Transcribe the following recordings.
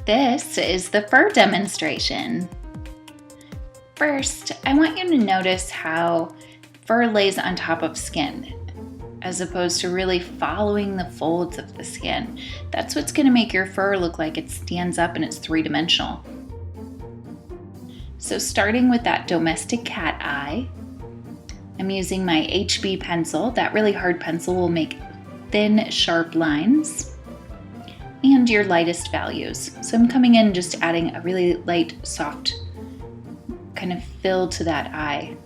This is the fur demonstration. First, I want you to notice how fur lays on top of skin, as opposed to really following the folds of the skin. That's what's going to make your fur look like it stands up and it's three-dimensional. So starting with that domestic cat eye, I'm using my HB pencil. That really hard pencil will make thin, sharp lines. And your lightest values. So I'm coming in just adding a really light, soft kind of fill to that eye.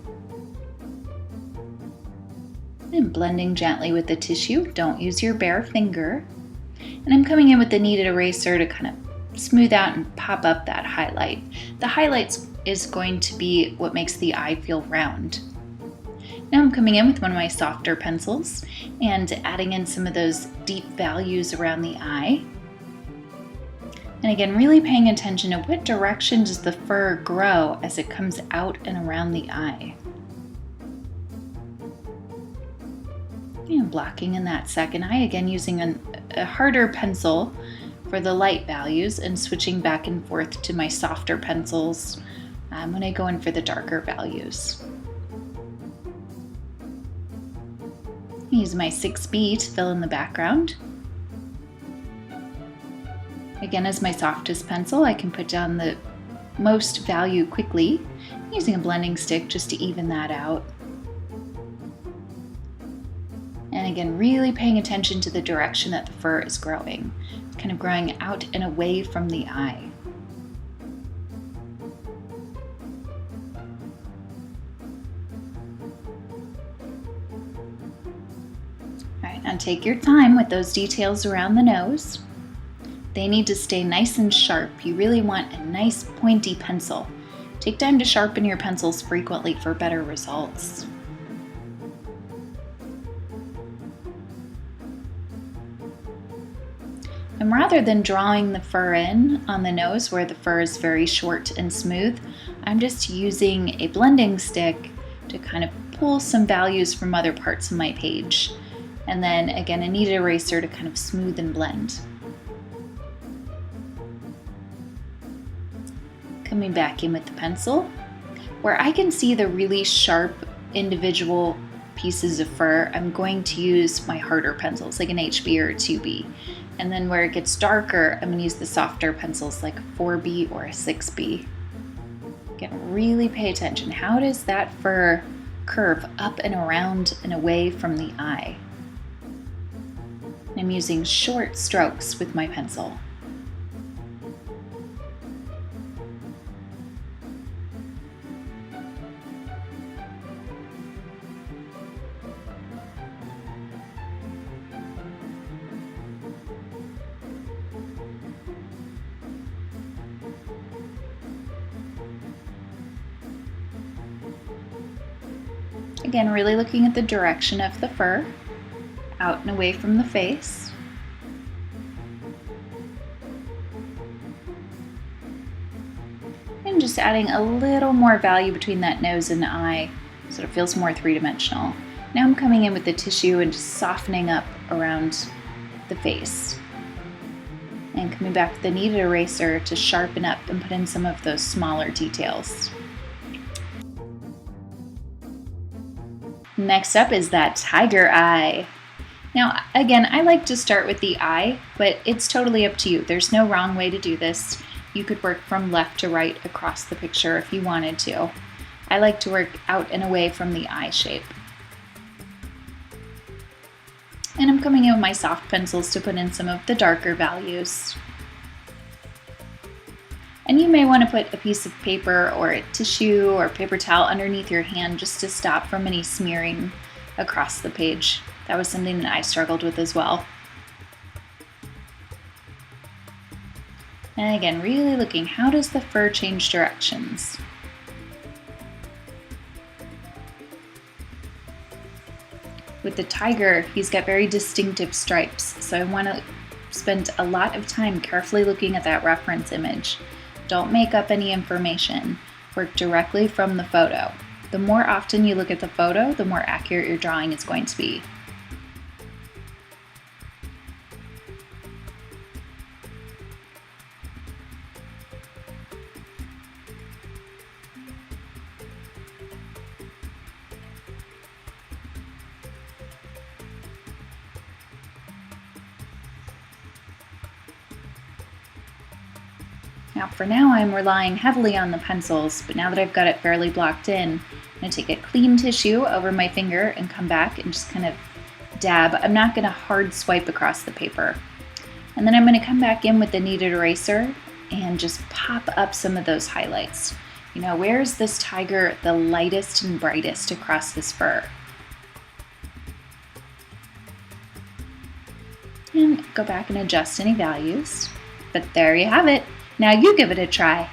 And blending gently with the tissue. Don't use your bare finger. And I'm coming in with the kneaded eraser to kind of smooth out and pop up that highlight. The highlights is going to be what makes the eye feel round. Now I'm coming in with one of my softer pencils and adding in some of those deep values around the eye. And again, really paying attention to what direction does the fur grow as it comes out and around the eye. And blocking in that second eye, again using a harder pencil for the light values and switching back and forth to my softer pencils when I go in for the darker values. Use my 6B to fill in the background. Again, as my softest pencil, I can put down the most value quickly, using a blending stick just to even that out. And again, really paying attention to the direction that the fur is growing. It's kind of growing out and away from the eye. All right, now take your time with those details around the nose. They need to stay nice and sharp. You really want a nice pointy pencil. Take time to sharpen your pencils frequently for better results. And rather than drawing the fur in on the nose where the fur is very short and smooth, I'm just using a blending stick to kind of pull some values from other parts of my page. And then again, a kneaded eraser to kind of smooth and blend. Coming back in with the pencil, where I can see the really sharp individual pieces of fur, I'm going to use my harder pencils, like an HB or a 2B. And then where it gets darker, I'm going to use the softer pencils like a 4B or a 6B. Again, really pay attention. How does that fur curve up and around and away from the eye? I'm using short strokes with my pencil. Again, really looking at the direction of the fur, out and away from the face. And just adding a little more value between that nose and eye so it feels more three-dimensional. Now I'm coming in with the tissue and just softening up around the face. And coming back with the kneaded eraser to sharpen up and put in some of those smaller details. Next up is that tiger eye. Now, again, I like to start with the eye, but it's totally up to you. There's no wrong way to do this. You could work from left to right across the picture if you wanted to. I like to work out and away from the eye shape. And I'm coming in with my soft pencils to put in some of the darker values. And you may want to put a piece of paper or a tissue or paper towel underneath your hand just to stop from any smearing across the page. That was something that I struggled with as well. And again, really looking, how does the fur change directions? With the tiger, he's got very distinctive stripes, so I want to spend a lot of time carefully looking at that reference image. Don't make up any information. Work directly from the photo. The more often you look at the photo, the more accurate your drawing is going to be. Now for now I'm relying heavily on the pencils, but now that I've got it fairly blocked in, I'm going to take a clean tissue over my finger and come back and just kind of dab. I'm not going to hard swipe across the paper. And then I'm going to come back in with the kneaded eraser and just pop up some of those highlights. You know, where's this tiger the lightest and brightest across this fur? And go back and adjust any values. But there you have it. Now you give it a try.